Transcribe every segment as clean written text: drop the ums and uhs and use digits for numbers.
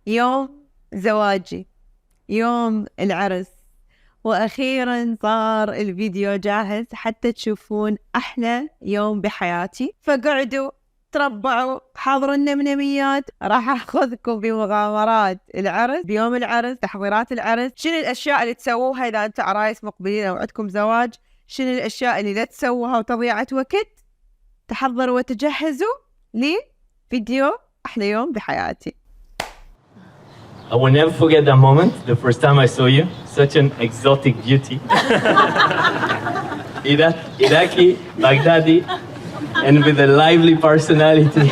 يوم زواجي، يوم العرس، وأخيرا صار الفيديو جاهز حتى تشوفون أحلى يوم بحياتي. فقعدوا تربعوا حاضروا النمنميات، راح أخذكم بمغامرات العرس، بيوم العرس، تحضيرات العرس، شنو الأشياء اللي تسووها إذا أنتم عرايس مقبلين أو عندكم زواج، شنو الأشياء اللي لا تسووها وتضيعة وقت. تحضروا وتجهزوا لفيديو أحلى يوم بحياتي. I will never forget that moment, the first time I saw you. Such an exotic beauty. Iraqi, Baghdadi, and with a lively personality.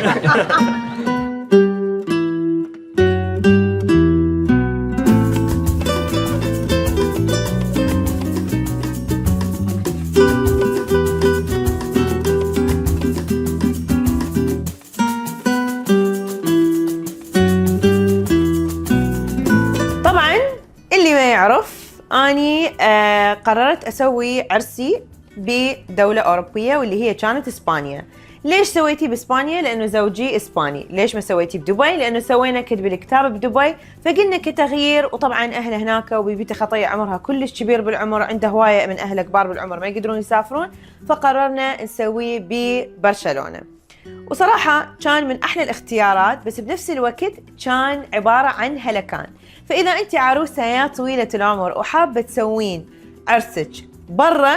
أني قررت أسوي عرسي بدولة أوروبية واللي هي كانت إسبانيا. ليش سويتي بإسبانيا؟ لأنه زوجي إسباني. ليش ما سويتي بدبي؟ لأنه سوينا كتب الكتاب بدبي، فقلنا كتغيير. وطبعا أهله هناك، وبيبيتي خطية عمرها كلش كبير بالعمر، عنده هواية من أهله كبار بالعمر ما يقدرون يسافرون، فقررنا نسويه ببرشلونة. وصراحة كان من أحلى الاختيارات، بس بنفس الوقت كان عبارة عن هلكان. فإذا أنت عروسة يا طويلة العمر وحابة تسوين عرسك برا،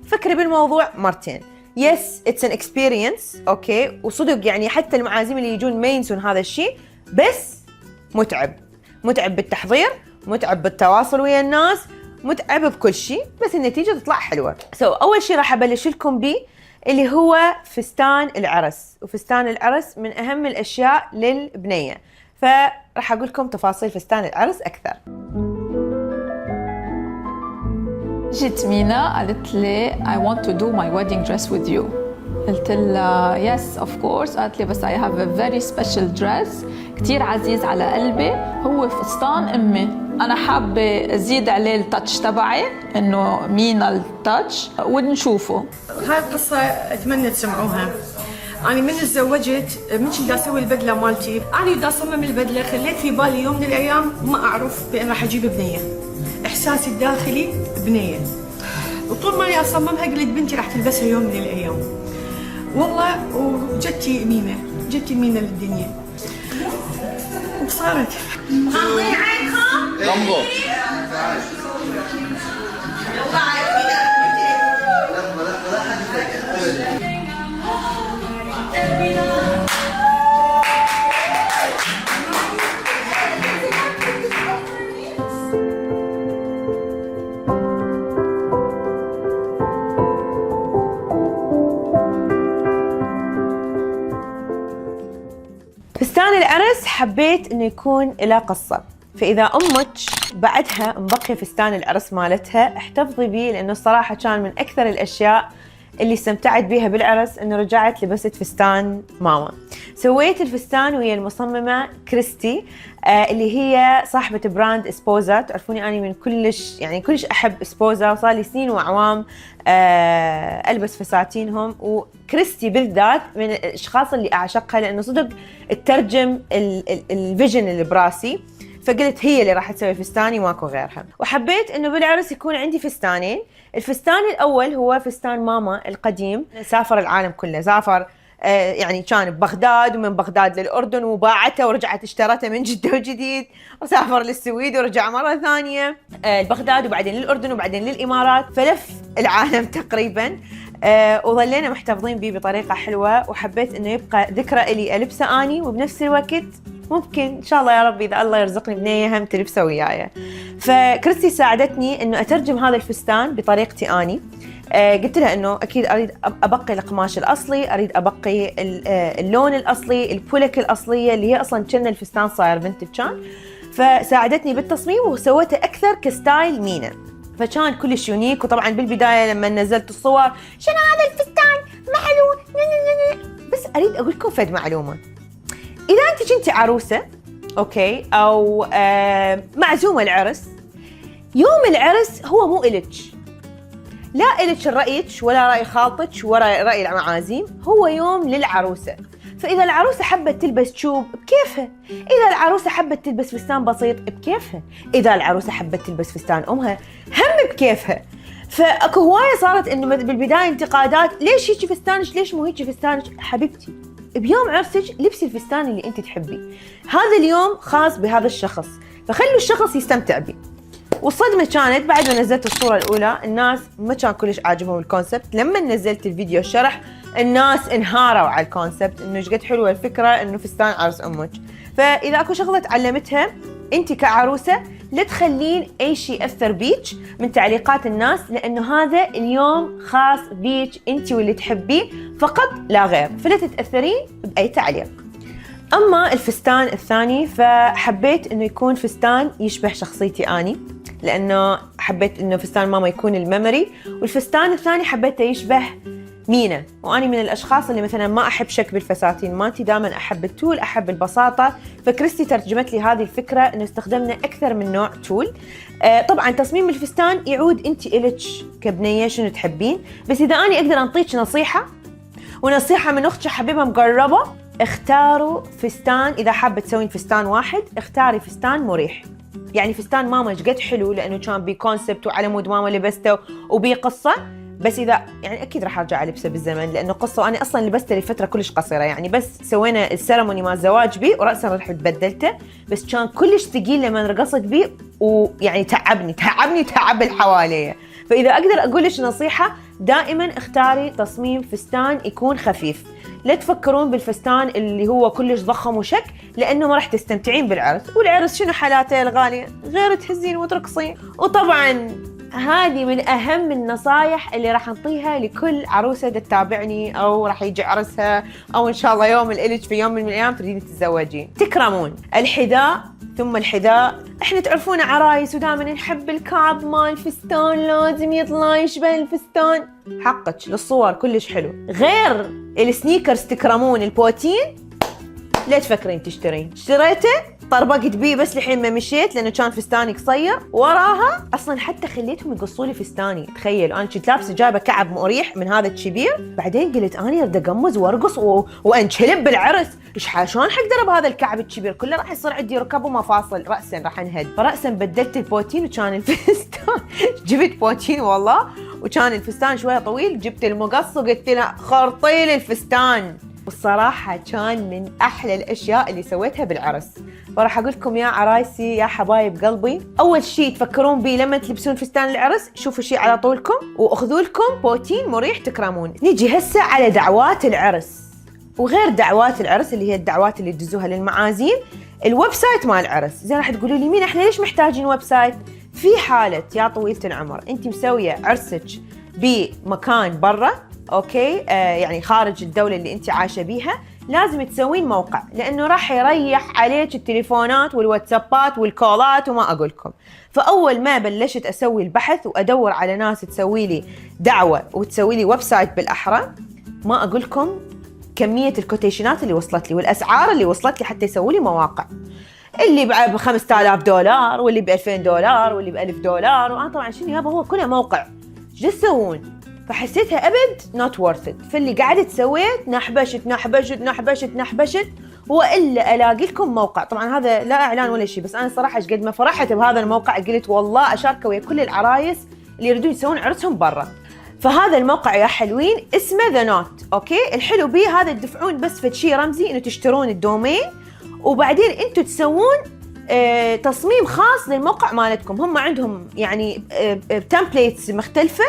فكري بالموضوع مرتين. يس اتس ان اكسبيرينس، اوكي، وصدق يعني حتى المعازيم اللي يجون ما ينسون هذا الشيء، بس متعب بالتحضير، متعب بالتواصل ويا الناس، متعب بكل شيء، بس النتيجة تطلع حلوة. أول شيء راح أبلش لكم به اللي هو فستان العرس. وفستان العرس من أهم الأشياء للبنية، فراح أقول لكم تفاصيل فستان العرس أكثر. جت مينا قالت لي I want to do my wedding dress with you. قلت لها yes of course. قالت لي بس I have a very special dress كتير عزيز على قلبي، هو فستان أمي. أنا حابة أزيد عليه التاتش تبعي، إنه مينا التاتش، ونشوفه. هاي القصة أتمنى تسمعوها. أنا من تزوجت، من كنت أسوي البدلة مالتي، أنا دا أصمم البدلة، خليت في بالي يوم من الأيام ما أعرف بأن راح أجيب بنية. إحساسي الداخلي بنية، وطول ما أنا أصممها قلت بنتي راح تلبسها يوم من الأيام. والله وجتي مينا للدنيا وصارت. غمضي عينكم. غمضوا. فستان العرس حبيت انه يكون له قصة، فاذا امك بعدها مبقي فستان العرس مالتها احتفظي بيه، لانه الصراحة كان من اكثر الاشياء اللي استمتعت بيها بالعرس انه رجعت لبست فستان ماما. سويت الفستان ويا المصممة كريستي اللي هي صاحبة براند اسبوزا. تعرفوني اني من كلش احب اسبوزا، وصار لي سنين واعوام البس فساتينهم، وكريستي بالذات من الاشخاص اللي اعشقها، لانه صدق تترجم الفيجن اللي براسي. فقلت هي اللي راح تسوي فستاني ماكو غيرها. وحبيت انه بالعرس يكون عندي فستانين. الفستان الاول هو فستان ماما القديم، سافر العالم كله، سافر يعني كان ببغداد، ومن بغداد للاردن، وباعته ورجعت اشترته من جده وجديد، وسافر للسويد ورجع مره ثانيه لبغداد، وبعدين للاردن، وبعدين للامارات، فلف العالم تقريبا. وظلينا محتفظين به بطريقه حلوه، وحبيت انه يبقى ذكرى الي البسه اني، وبنفس الوقت ممكن ان شاء الله يا رب اذا الله يرزقني بنيه هم تلبسه وياي. فكريستي ساعدتني انه اترجم هذا الفستان بطريقتي اني. قلت لها انه اكيد اريد ابقي القماش الاصلي، اريد ابقي اللون الاصلي، البولك الاصليه اللي هي اصلا كنا الفستان صاير فينتج كان. فساعدتني بالتصميم وسويته اكثر كستايل مينا، فكان كلش يونيك. وطبعا بالبدايه لما نزلت الصور شنو هذا الفستان معلوم، بس اريد اقول لكم فد معلومه. اذا انت كنتي عروسه اوكي او معزومه العرس، يوم العرس هو مو إلك، لا إلك رأيك ولا رأي خالتك ولا رأي المعازيم، هو يوم للعروسة. فإذا العروسة حبت تلبس تشوب بكيفها، إذا العروسة حبت تلبس فستان بسيط بكيفها، إذا العروسة حبت تلبس فستان أمها هم بكيفها. فاكو هواية صارت إنه بالبداية انتقادات، ليش هيك فستانك، ليش مو هيك فستانك؟ حبيبتي بيوم عرسك لبسي الفستان اللي انت تحبيه، هذا اليوم خاص بهذا الشخص، فخلوا الشخص يستمتع بيه. والصدمة كانت بعد ما نزلت الصورة الأولى الناس ما كان كلش عاجبهم الكونسبت، لما نزلت الفيديو الشرح الناس انهاروا على الكونسبت انه ايش قد حلوة الفكرة انه فستان عرس امك. فإذا اكو شغلة تعلمتها انت كعروسة لا تخلين اي شيء يأثر بيك من تعليقات الناس، لانه هذا اليوم خاص بيك انت واللي تحبيه فقط لا غير، فلا تتأثرين بأي تعليق. اما الفستان الثاني فحبيت انه يكون فستان يشبه شخصيتي اني، لانه حبيت انه فستان ماما يكون الميموري، والفستان الثاني حبيته يشبه مينا، واني من الاشخاص اللي مثلا ما احب شكل بالفساتين مالتي، دائما احب التول، احب البساطه، فكريستي ترجمت لي هذه الفكره انه استخدمنا اكثر من نوع تول. طبعا تصميم الفستان يعود انت الك كبنيه شنو تحبين، بس اذا اني اقدر انطيك نصيحه، ونصيحه من اختي حبيبه مقربه، اختاروا فستان، اذا حابه تسوين فستان واحد اختاري فستان مريح. يعني فستان ماما ايش قد حلو لانه كان بي كونسبت وعلى مود ماما لبسته وبي قصه، بس اذا يعني اكيد راح ارجع البسه بالزمن لانه قصه، وانا اصلا لبسته لفتره كلش قصيره، يعني بس سوينا السيرموني مال الزواج بيه وراسا رحت بدلته، بس كان كلش ثقيل لما رقصت بيه، ويعني تعب اللي حواليه. فاذا اقدر اقول لك نصيحه، دائما اختاري تصميم فستان يكون خفيف، لا تفكرون بالفستان اللي هو كلش ضخم وشك، لانه ما راح تستمتعين بالعرس، والعرس شنو حالاته الغاليه غير تهزين وترقصين. وطبعا هذه من اهم النصايح اللي راح نعطيها لكل عروسه تتابعني او راح يجي عرسها، او ان شاء الله يوم الالج في يوم من الايام تريدين تتزوجين. تكرمون الحذاء ثم الحذاء. احنا تعرفون عرايس ودائما نحب الكعب مال الفستان لازم يطلع يشبه الفستان، حقك للصور كلش حلو، غير السنيكرز تكرمون البوتين لا تفكرين تشترين، اشتريته طربقت بيه بس لحين ما مشيت لانه كان فستاني قصير، وراها اصلا حتى خليتهم يقصوا لي فستاني. تخيل انا كنت لابسه جايبه كعب مريح من هذا الكبير، بعدين قلت اني اريد اقمز وارقص وانشلب بالعرس، شلون حقدر بهذا الكعب الكبير كله راح يصير عندي ركب ومفاصل، راسا راح انهد، فراسا بدلت البوتين وكان الفستان جبت بوتين والله، وكان الفستان شويه طويل، جبت المقص وقلت له خرطي لي الفستان. والصراحة كان من أحلى الأشياء اللي سويتها بالعرس. وراح أقول لكم يا عرايسي يا حبايب قلبي، أول شيء تفكرون بيه لما تلبسون فستان العرس، شوفوا شيء على طولكم وأخذوا لكم بوتين مريح تكرمون. نيجي هسه على دعوات العرس، وغير دعوات العرس اللي هي الدعوات اللي تدزوها للمعازيم، الويب سايت مال العرس. زين راح تقولوا لي مين احنا ليش محتاجين ويب سايت؟ في حالة يا طويلة العمر أنت مسوية عرسك بمكان برا، اوكي يعني خارج الدولة اللي انت عايشة بيها، لازم تسوين موقع، لانه راح يريح عليك التليفونات والواتسابات والكولات وما اقولكم. فاول ما بلشت اسوي البحث وادور على ناس تسوي لي دعوة وتسوي لي ويب سايت بالاحرى، ما اقولكم كمية الكوتيشنات اللي وصلت لي والاسعار اللي وصلت لي حتى يسوي لي مواقع، اللي ب 5000 دولار واللي ب 2000 دولار واللي ب 1000 دولار، وانا طبعا شنو يابا هو كله موقع، ايش تسوون؟ فحسيتها ابد not worth it. فاللي قعدت سويت نحبشت والا الاقي لكم موقع. طبعا هذا لا اعلان ولا شيء، بس انا صراحه ايش قد ما فرحت بهذا الموقع قلت والله اشاركه ويا كل العرايس اللي يريدون يسوون عرسهم برا. فهذا الموقع يا حلوين اسمه ذا نوت، اوكي. الحلو بيه هذا تدفعون بس فد شيء رمزي انه تشترون الدومين، وبعدين انتم تسوون تصميم خاص للموقع مالتكم. هم عندهم يعني تمبليتس مختلفة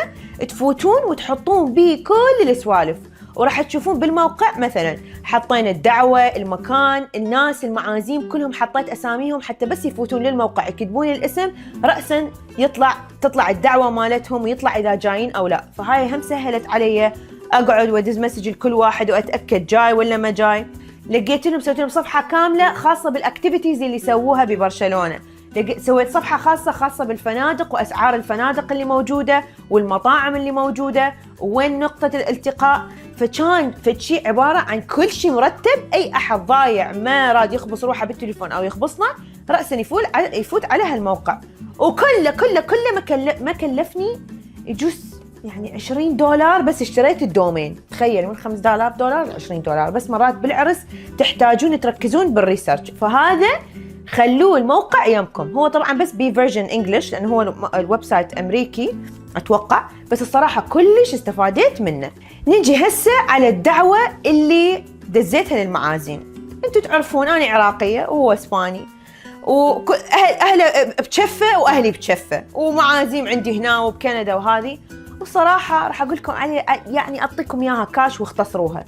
تفوتون وتحطون بيه كل السوالف، وراح تشوفون بالموقع مثلا حطينا الدعوة، المكان، الناس، المعازيم، كلهم حطيت أساميهم حتى بس يفوتون للموقع يكتبون الاسم رأسا تطلع الدعوة مالتهم ويطلع إذا جايين أو لا. فهاي هم سهلت علي أقعد وأدز مسج لكل واحد وأتأكد جاي ولا ما جاي. لقيت لهم سويت لهم صفحة كاملة خاصة بالاكتيفيتيز اللي سووها ببرشلونة، سويت صفحة خاصة بالفنادق وأسعار الفنادق اللي موجودة والمطاعم اللي موجودة وين نقطة الالتقاء. فكان فشي عبارة عن كل شيء مرتب، أي أحد ضايع ما راد يخبص روحه بالتليفون أو يخبصنا رأسا يفوت على هالموقع. وكله ما كلفني يجوز يعني $20 بس اشتريت الدومين. تخيل من $5000 ل $20. بس مرات بالعرس تحتاجون تركزون بالريسيرش، فهذا خلوه الموقع يمكم. هو طبعا بس بفيرجن انجلش لانه هو الويب سايت امريكي اتوقع، بس الصراحه كلش استفاديت منه. نجي هسه على الدعوه اللي دزيتها للمعازيم. انتم تعرفون انا عراقيه وهو اسباني، واهله بشفه واهلي بشفه، ومعازيم عندي هنا وبكندا وهذه. والصراحه راح اقول لكم عليه، يعني اعطيكم اياها كاش واختصروها.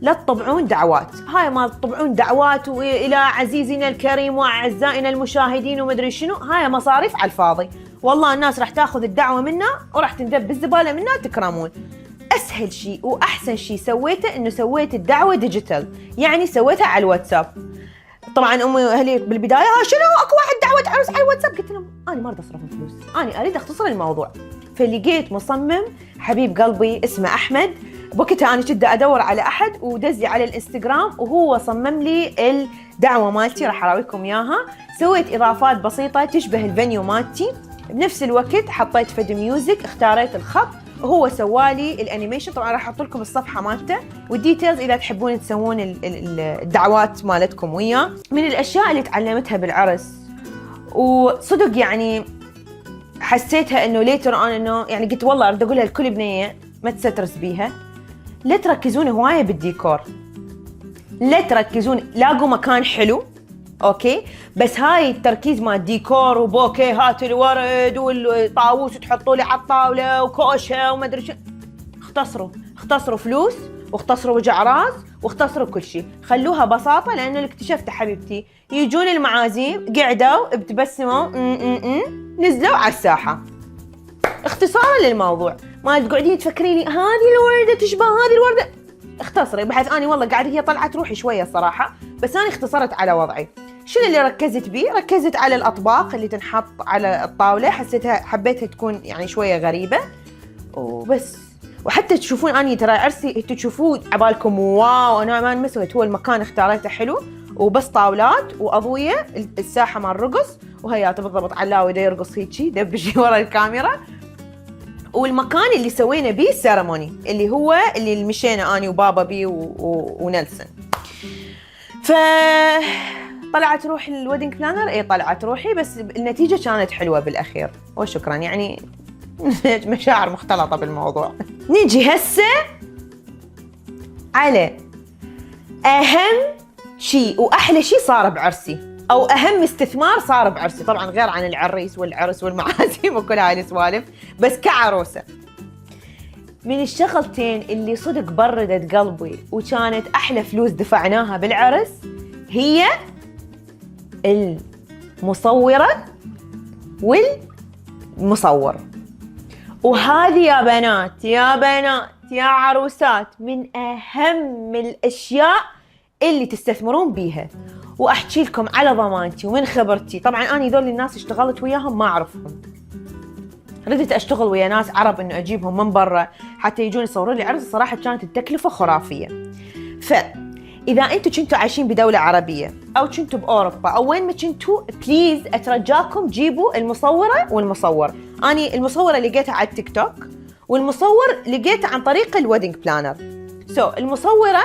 لا تطبعون دعوات، هاي ما تطبعون دعوات والى عزيزنا الكريم واعزائنا المشاهدين ومدري شنو، هاي مصاريف على الفاضي. والله الناس راح تاخذ الدعوه منا وراح تندب بالزباله منا تكرمون. اسهل شيء واحسن شيء سويته انه سويت الدعوه ديجيتال، يعني سويتها على الواتساب. طبعا امي واهلي بالبدايه شنو اكو واحد دعوه عرس على الواتساب، قلت لهم انا ما اريد اصرف فلوس، انا اريد اختصر الموضوع. فلقيت مصمم حبيب قلبي اسمه احمد، بوقتها انا كنت ادور على احد ودزي على الانستغرام وهو صمم لي الدعوه مالتي، راح اراويكم اياها. سويت اضافات بسيطه تشبه الفنيو مالتي، بنفس الوقت حطيت فد ميوزك، اختاريت الخط وهو سوالي الانيميشن. طبعا راح احط لكم الصفحه مالته والديتيلز اذا تحبون تسوون الدعوات مالتكم وياه. من الاشياء اللي تعلمتها بالعرس وصدق يعني حسيتها انه ليتر اون انه يعني قلت والله اريد اقولها لكل بنيه ما تسترس بيها، لا تركزون هوايه بالديكور، لا تركزون، لاقوا مكان حلو اوكي، بس هاي التركيز مع الديكور وبوكيهات الورد والطاووس تحطوا لي على الطاوله وكوشه وما ادري شو. اختصروا فلوس واختصروا وجع راس واختصروا كل شيء، خلوها بساطه. لانه اللي اكتشفته حبيبتي يجون المعازيم قعدوا ابتبسموا نزلوا على الساحه. اختصارا للموضوع، ما تقعدين تفكريني هذه الورده تشبه هذه الورده، اختصري. بحيث اني والله قاعده هي طلعت روحي شويه صراحه، بس انا اختصرت على وضعي. شنو اللي ركزت بيه؟ ركزت على الاطباق اللي تنحط على الطاوله، حبيتها تكون يعني شويه غريبه وبس. وحتى تشوفون اني ترى عرسي انتوا تشوفوه عبالكم واو انا ما سويت، هو المكان اختاريته حلو وبس طاولات واضويه، الساحه مال رقص وهياته بالضبط علاوي دا يرقص هيجي دبشي ورا الكاميرا. والمكان اللي سوينا بيه السيرموني اللي هو اللي مشينا اني وبابا بيه ونيلسون. ف طلعت روحي الويدنج بلانر، اي طلعت روحي، بس النتيجه كانت حلوه بالاخير وشكرا. يعني مشاعر مختلطه بالموضوع. نيجي هسه على اهم شيء واحلى شيء صار بعرسي، او اهم استثمار صار بعرسي، طبعا غير عن العريس والعرس والمعازيم وكل هاي السوالف، بس كعروسه من الشغلتين اللي صدق بردت قلبي وكانت احلى فلوس دفعناها بالعرس هي المصوره والمصور. وهذه يا بنات يا عروسات من اهم الاشياء اللي تستثمرون بيها. واحكي لكم على ضمانتي ومن خبرتي، طبعا انا ذول الناس اشتغلت وياهم ما اعرفهم، ردت اشتغل ويا ناس عرب انه اجيبهم من برا حتى يجون يصورون لي عرس. الصراحه كانت التكلفه خرافيه. فاذا انتم كنتوا عايشين بدوله عربيه او كنتوا باوروبا او وين ما كنتوا، بليز اترجاكم جيبوا المصوره والمصور. اني المصوره لقيتها على التيك توك والمصور لقيته عن طريق الويدنج بلانر. المصوره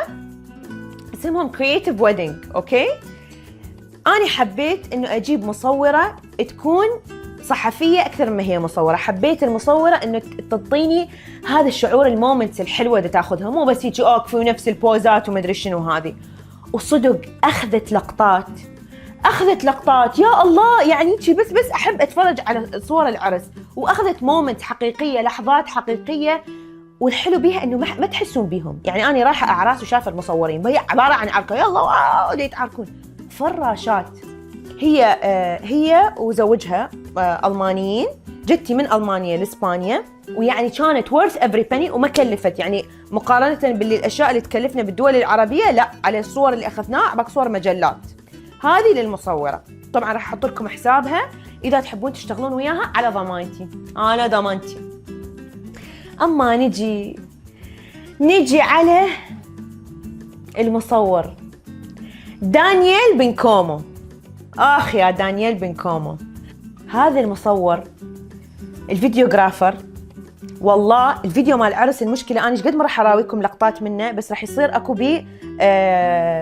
اسمهم كرييتيف ويدنج اوكي. أنا حبيت إنه أجيب مصورة تكون صحفية أكثر ما هي مصورة. حبيت المصورة إنه تعطيني هذا الشعور، المومنتس الحلوة اللي تاخذها، مو بس يجي أوقف ونفس البوزات ومدري شنو هذه. وصدق أخذت لقطات يا الله، يعني بس أحب أتفرج على صور العرس، وأخذت مومنتس حقيقية، لحظات حقيقية. والحلو بيها إنه ما تحسون بيهم. يعني أنا رايحة أعراس وشايفة المصورين وهي عبارة عن عركة، يلا واو اللي يتعاركون فراشات. هي وزوجها ألمانيين، جتي من ألمانيا لإسبانيا، ويعني كانت worth every penny وما كلفت. يعني مقارنة بالأشياء اللي تكلفنا بالدول العربية، لا، على الصور اللي أخذناها باقي صور مجلات. هذه للمصورة. طبعا راح أحط لكم حسابها إذا تحبون تشتغلون وياها على ضمانتي. أما نجي على المصور دانيال بنكومو. آخ يا دانيال بنكومو، هذا المصور الفيديوغرافر والله الفيديو مال العرس المشكله انا ايش قد ما راح اراويكم لقطات منه، بس راح يصير اكو بي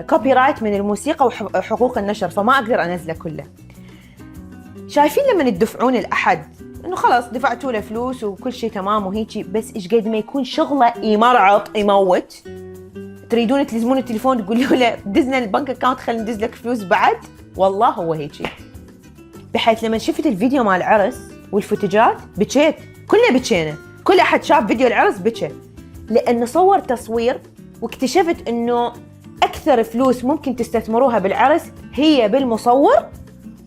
كوبي رايت من الموسيقى وحقوق النشر، فما اقدر انزله كله. شايفين لما تدفعون الاحد انه خلاص دفعتوا له فلوس وكل شيء تمام وهيجي، بس ايش قد ما يكون شغله يمرعط يموت، تريدون تلزمون التليفون تقولوا له دزنا البنك اكاونت خلينا ندز لك فلوس بعد. والله هو هيجي، بحيث لما شفت الفيديو مال العرس والفوتجات بكيت، كلنا بكينا، كل احد شاف فيديو العرس بكى، لانه صور تصوير واكتشفت انه اكثر فلوس ممكن تستثمروها بالعرس هي بالمصور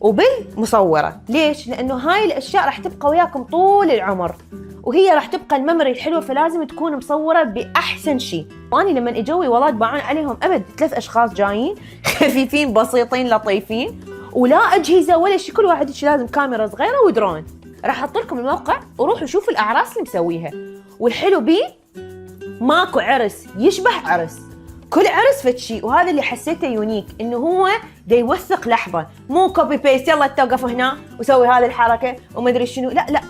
وبالمصورة. ليش؟ لأنه هاي الأشياء راح تبقى وياكم طول العمر، وهي راح تبقى الميموري الحلوة، فلازم تكون مصورة بأحسن شيء. وأني لما إجوي ولاد باعون عليهم أبد 3 أشخاص جايين خفيفين بسيطين لطيفين، ولا أجهزة ولا شيء، كل واحد لازم كاميرا صغيرة ودرون. راح أحط لكم الموقع وروحوا شوفوا الأعراس اللي مسويها. والحلو بيه ماكو عرس يشبه عرس، كل عرس فد شيء، وهذا اللي حسيته يونيك، انه هو دا يوثق لحظه، مو كوبي بيست يلا توقف هنا وسوي هذه الحركه وما ادري شنو، لا لا،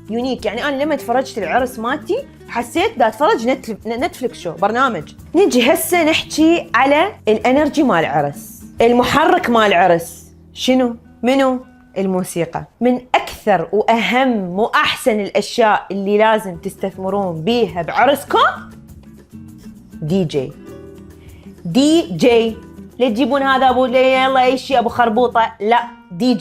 يونيك. يعني انا لما تفرجت العرس مالتي حسيت دا اتفرج نتفليكس شو برنامج. نجي هسه نحكي على الانرجي مال العرس، المحرك مال العرس منو الموسيقى. من اكثر واهم واحسن الاشياء اللي لازم تستثمرون بيها بعرسكم دي جي. لا تجيبون هذا ابو يلا اي شيء ابو خربوطه، لا، دي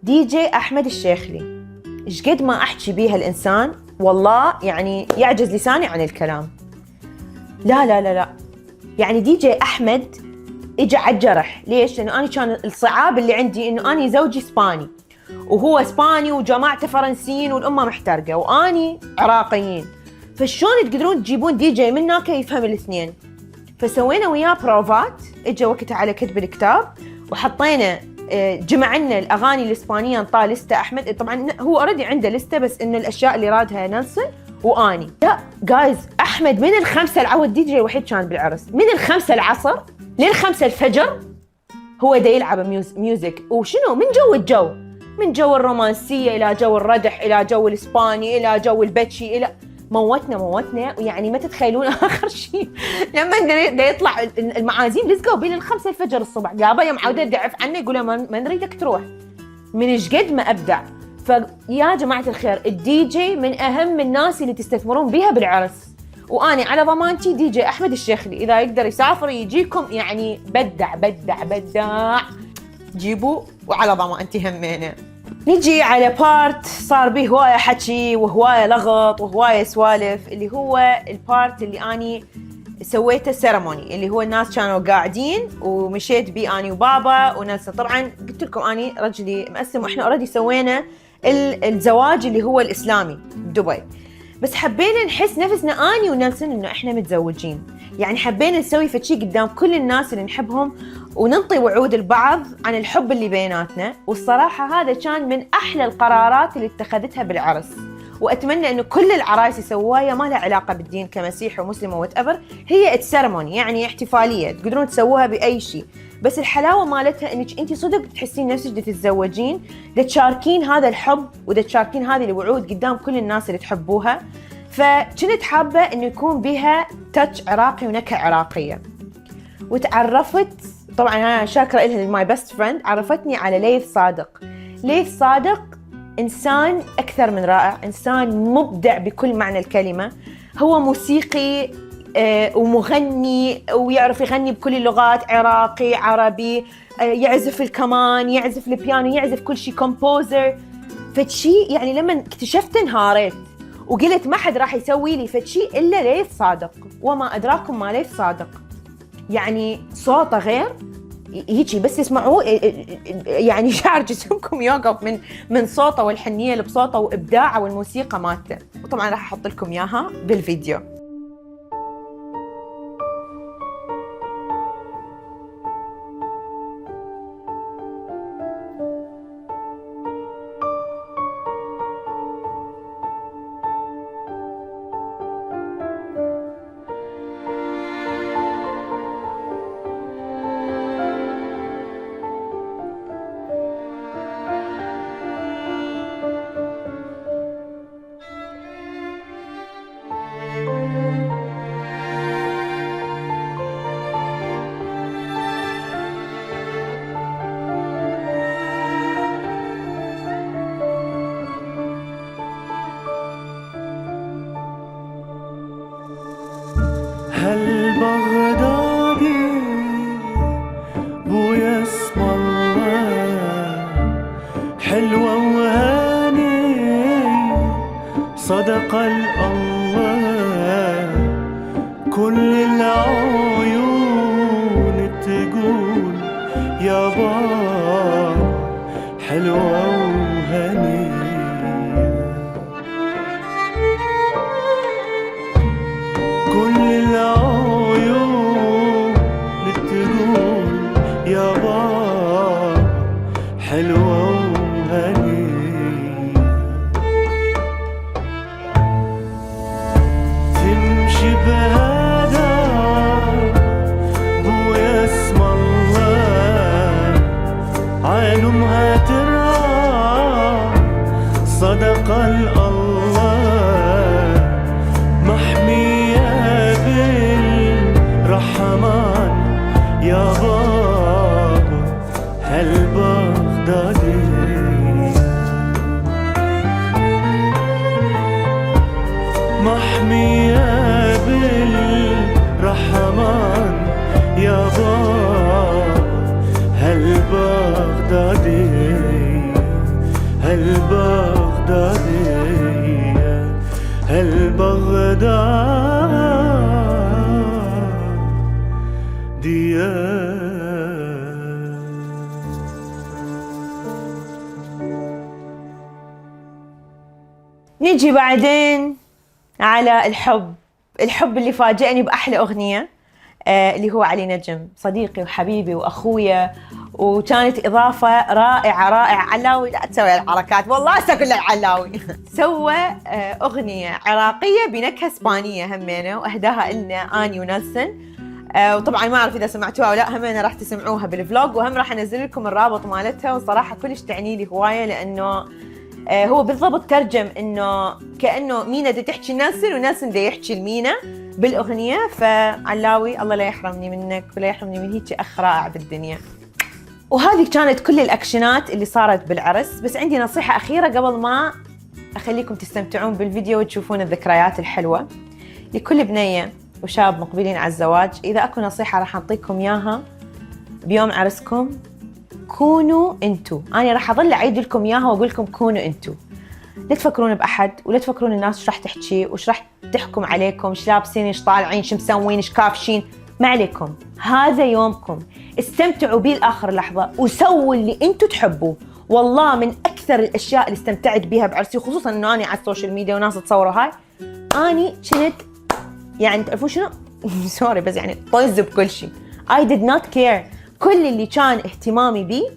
جي احمد الشيخلي. ايش قد ما احكي بيها الانسان والله يعني يعجز لساني عن الكلام. لا لا لا لا، يعني دي جي احمد اجى على الجرح. ليش؟ لانه انا كان الصعاب اللي عندي انه اني زوجي اسباني وهو اسباني وجماعته فرنسيين والامه محترقه واني عراقيين، فشلون تقدرون تجيبون دي جي من هناك يفهم الاثنين؟ فسوينا وياه بروفات، اجى وقتها على كتب الكتاب وحطينا جمعنا الاغاني الاسبانيه، انطاه لسته احمد. طبعا هو اوريدي عنده لسته، بس انه الاشياء اللي رادها نيلسون واني. لا جايز، احمد من 5 العود دي جي الوحيد كان بالعرس، من 5 العصر لل5 الفجر هو دا يلعب ميوزك. وشنو؟ من جو الرومانسيه الى جو الردح الى جو الاسباني الى جو البتشي الى موتنا. ويعني ما تتخيلون اخر شيء لما دا يطلع المعازيم لزقوا بين 5 الفجر الصبح، يابا يا معوده دعف عني، يقول ما نريدك تروح من ايش قد ما ابدع. فيا جماعه الخير، الدي جي من اهم الناس اللي تستثمرون بيها بالعرس، واني على ضمانتي دي جي احمد الشيخلي اذا يقدر يسافر يجيكم، يعني بدع جيبوا وعلى ضمانتي همينه. نجي على بارت صار به هواية حكي وهواية لغط وهواية سوالف، اللي هو البارت اللي أني سويته سيرموني، اللي هو الناس كانوا قاعدين ومشيت بي أني وبابا وناس. طبعا قلت لكم أني رجلي مقسم، وإحنا أوريدي سوينا الزواج اللي هو الإسلامي بدبي، بس حبينا نحس نفسنا أني ونيلسون إنه إحنا متزوجين. يعني حبينا نسوي فشي قدام كل الناس اللي نحبهم وننطي وعود البعض عن الحب اللي بيناتنا. والصراحة هذا كان من أحلى القرارات اللي اتخذتها بالعرس، وأتمنى إنه كل العرايس يسووها، ما لها علاقة بالدين كمسيح ومسلم ووات، هي سيرموني يعني احتفالية تقدرون تسووها بأي شيء، بس الحلاوة مالتها إنك أنت صدق تحسين نفسك تتزوجين، تشاركين هذا الحب وتشاركين هذه الوعود قدام كل الناس اللي تحبوها. فكنت حابة إنه يكون بها تاتش عراقي ونكهة عراقية. وتعرفت طبعا أنا شاكرة إلها ماي بيست فريند، عرفتني على ليث صادق إنسان أكثر من رائع، إنسان مبدع بكل معنى الكلمة. هو موسيقي ومغني ويعرف يغني بكل اللغات، عراقي عربي، يعزف الكمان، يعزف البيانو، يعزف كل شيء، كومبوزر. فشي يعني لما اكتشفت انهاريت وقلت ما حد راح يسوي لي فشي إلا ليث صادق. وما أدراكم ما ليث صادق، يعني صوته غير هيجي بس يسمعوه يعني شعر جسمكم يوقف من صوته والحنية اللي بصوته وإبداعه والموسيقى مالته. وطبعا راح أحط لكم إياها بالفيديو. صدق الله كل العيون تقول يا بابا حلوة وهنية. كل العيون تقول يا بابا حلوة وهنية. تمشي بهذا بويا اسم الله عين امها ترى صدق الله محمية بالرحمن يا بابا هالبغدادي. محمية بالرحمن يا بابا هالبغدادية هالبغدادية هالبغدادية. نيجي بعدين على الحب اللي فاجأني بأحلى أغنية اللي هو علي نجم، صديقي وحبيبي وأخويا، وكانت إضافة رائعة. علاوي لا تسوي الحركات، والله أقول لك علاوي سوى أغنية عراقية بنكهة إسبانية همينة، وأهداها لنا أني ونيلسون. وطبعا ما أعرف إذا سمعتوها أو لا، همينة راح تسمعوها بالفلوج، وهم راح أنزل لكم الرابط مالتها. وصراحة كلش تعني لي هواية، لأنه هو بالضبط ترجم انه كانه مينا دا تحكي نيلسون ونيلسون دا يحكي لمينا بالاغنيه. فعلاوي الله لا يحرمني منك ولا يحرمني من هيك اخ رائع بالدنيا. وهذه كانت كل الاكشنات اللي صارت بالعرس. بس عندي نصيحه اخيره قبل ما اخليكم تستمتعون بالفيديو وتشوفون الذكريات الحلوه لكل بنيه وشاب مقبلين على الزواج. اذا اكو نصيحه راح اعطيكم اياها بيوم عرسكم، كونوا انتو. انا راح اظل اعيد لكم اياها واقول لكم كونوا انتو. لا تفكرون باحد، ولا تفكرون الناس ايش راح تحكي وايش راح تحكم عليكم، ايش لابسين، ايش طالعين، ايش مسوين، ايش كافشين. ما عليكم، هذا يومكم، استمتعوا به لاخر لحظه وسووا اللي انتو تحبوه. والله من اكثر الاشياء اللي استمتعت بها بعرسي، خصوصا انه انا على السوشيال ميديا وناس تصوروا هاي، اني كنت يعني تعرفون شنو سوري بس يعني طز بكل شيء. I did not care. كل اللي كان اهتمامي بيه،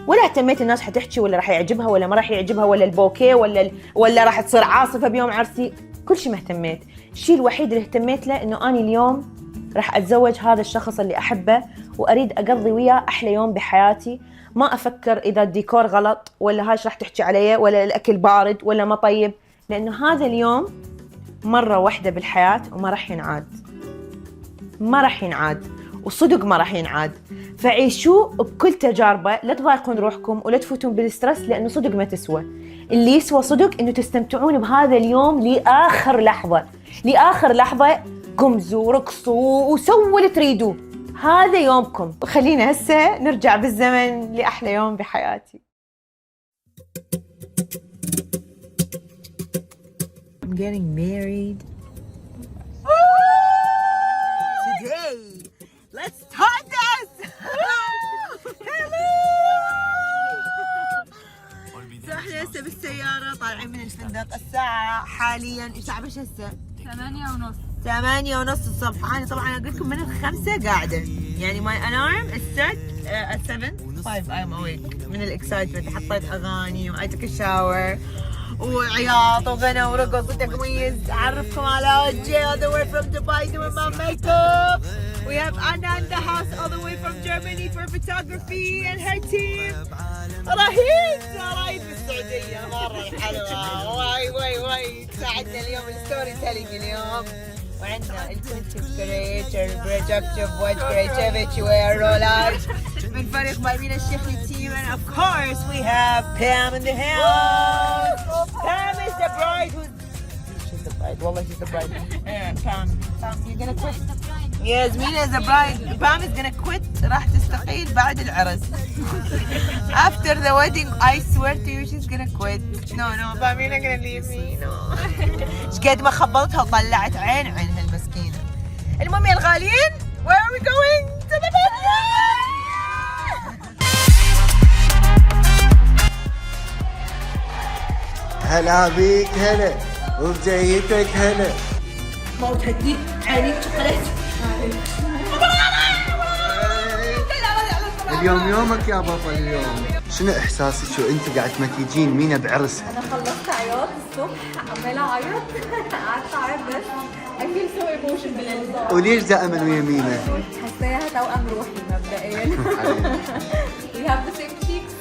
ولا اهتميت الناس حتحكي ولا راح يعجبها ولا ما راح يعجبها، ولا البوكيه ولا راح تصير عاصفه بيوم عرسي. كل شيء ما اهتميت. الشيء الوحيد اللي اهتميت له انه اني اليوم راح اتزوج هذا الشخص اللي احبه، واريد اقضي وياه احلى يوم بحياتي. ما افكر اذا الديكور غلط ولا هاش راح تحكي علي ولا الاكل بارد ولا ما طيب، لانه هذا اليوم مره واحده بالحياه وما راح ينعاد. ما راح ينعاد، وصدق ما راح ينعاد. فعيشوه بكل تجاربه، لا تضايقون روحكم ولا تفوتون بالستريس، لانه صدق ما تسوى. اللي يسوى صدق انه تستمتعون بهذا اليوم لاخر لحظه. لاخر لحظه قمزوا رقصوا وسووا اللي تريدوه. هذا يومكم. خلينا هسه نرجع بالزمن لاحلى يوم بحياتي. I'm getting married today. Let's start this. احنا هسه بالسيارة طالعين من الفندق. الساعة حاليا الساعة بش هسه 8:30 الصبح. انا طبعا اقول لكم من 5 قاعدة، يعني my alarm is set at 7:05 I'm awake من الاكسايتمنت. حطيت اغاني I took a shower وعياط وغنى ورقص وتقميص. اعرفكم على وجهي all the way from Dubai doing my makeup. We have Anna in the house all the way from Germany for photography and her team. رهيب بالسعودية مرة حلوة. واي ساعدنا اليوم الستوري تيلينج اليوم. وعندنا الكونتنت كريتر برودكتيف وايد كريتيفيتي ويرولات من فريق مأمين الشيخ للتيم. And of course we have Pam in the house. Pam is the bride. She's the bride. والله she's the bride. Pam, you're gonna twist. Yasmina is a bride. Pam is gonna quit. راح تستقيل بعد العرس. After the wedding, I swear to you, she's gonna quit. No, Pam, you're not gonna leave me. No. ايش قد ما خبلتها وطلعت عينها المسكينة. المهم يا الغاليين, where are we going? To the bedroom. هلا بيك هلا وبجيتك هلا. ما تهدي عينيك شقلت. اليوم يومك يا بطل اليوم. شنو احساسك وانت قاعد تمكيجين مينا بعرسها؟ انا خلصت عياط الصبح عماله اعيط قعدت اعيط بس I feel so emotional بالانصار. وليش دائما ويا مينا؟ حاساها توأم روحي مبدئيا. We have the same cheeks.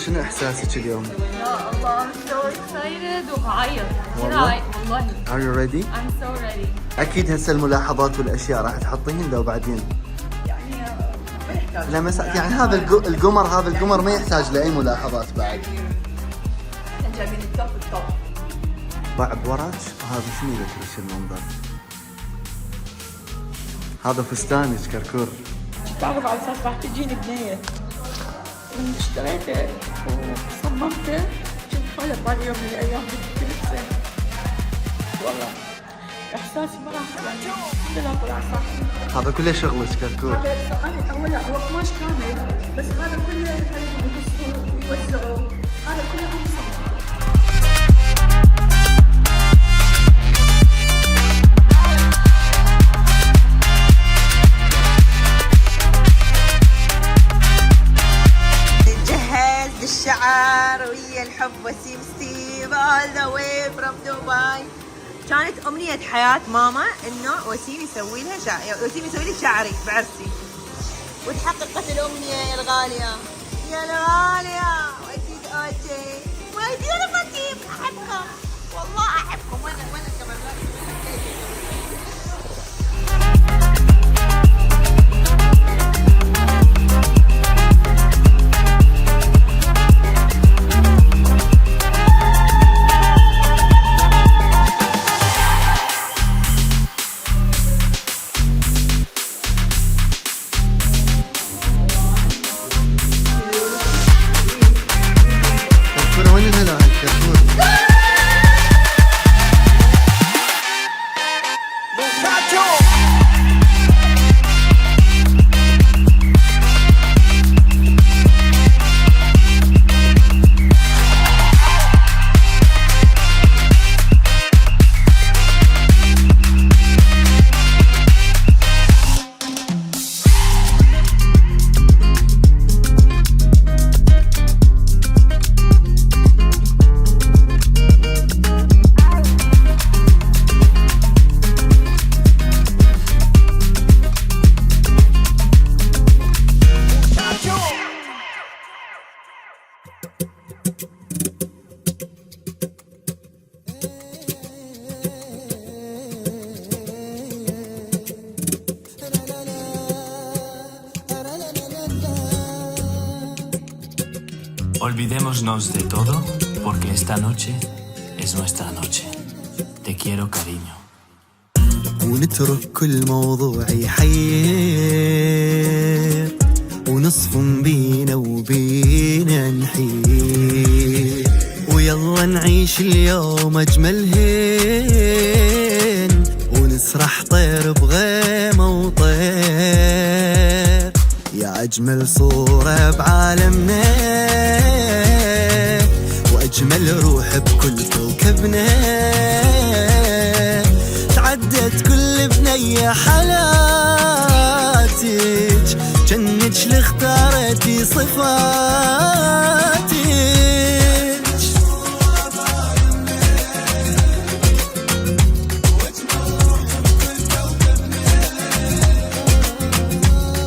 شنو احساسك اليوم؟ يا الله I'm so excited وبعيط. والله؟ والله. Are you ready؟ I'm so ready. اكيد هسه الملاحظات والاشياء راح تحطيهن لو بعدين. لا ما يعني هذا القمر ما يحتاج لاي ملاحظات بعد. احنا جايبين التوب. بعد وراك هذا شنو ذكرك المنظر؟ هذا فستانك كركور. تعرف على اساس راح تجيني بنيه. من اشتريته وصممته كنت خايف بالي يوم من الايام بدي تلبسه. والله احساسي ما راح يعني الحمد لله طلع صح. هذا كله شغلك كركور. انا اول هو قماش كامل بس هذا كله يقصوا ويوزعوا هذا كله انا صممته. جهز للشعر ويا الحب وسيم ستيف all the way from Dubai. كانت أمنية حياة ماما إنه وسيم يسوي لي شعري بعرسي. وتحققت الأمنية يا الغالية. يا الغالية وأكيد أوجي. وأكيد أنا وسيم أحبكم. والله أحبكم وأنا كمان. كركور وين الهلا كركور؟ Olvidémonos de todo, porque esta noche es nuestra noche. Te quiero, cariño. ونترك كل موضوع يحير ونصفن بينا وبينا نحير ويلا نعيش اليوم أجمل هين ونسرح طير بغيمة وطير يا أجمل صورة بعالمنا وأجمل روح بكل كوكبنا تعدت كل بنية حالاتك جنك لاختارتي صفاتك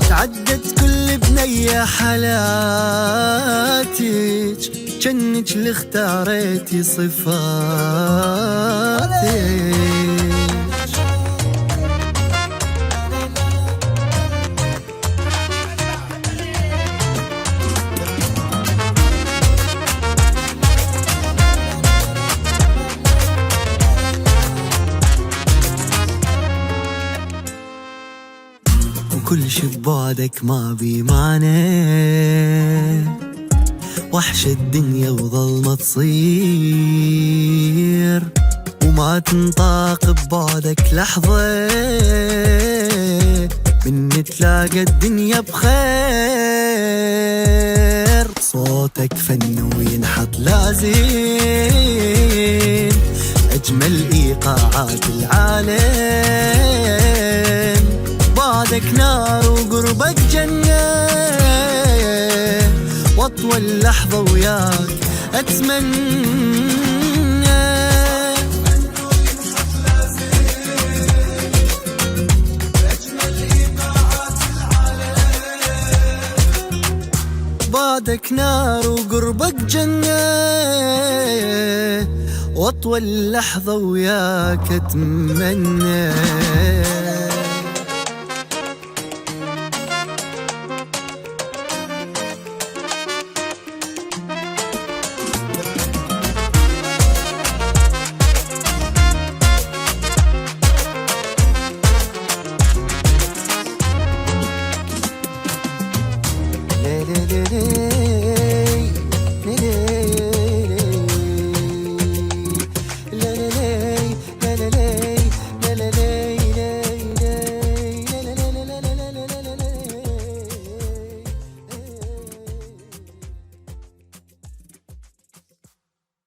تعدت كل بنية حالاتك جنك لاختارتي صفاتك كل شي ببعدك ما بي معنى، وحش الدنيا وظلمة تصير وما تنطاق ببعدك لحظة، من تلاقى الدنيا بخير. صوتك فن وينحط لازم أجمل إيقاعات العالم، بعدك نار وقربك جنة، واطول لحظة وياك أتمنى. بعدك نار وقربك جنة، واطول لحظة وياك أتمنى. ليلي ليلي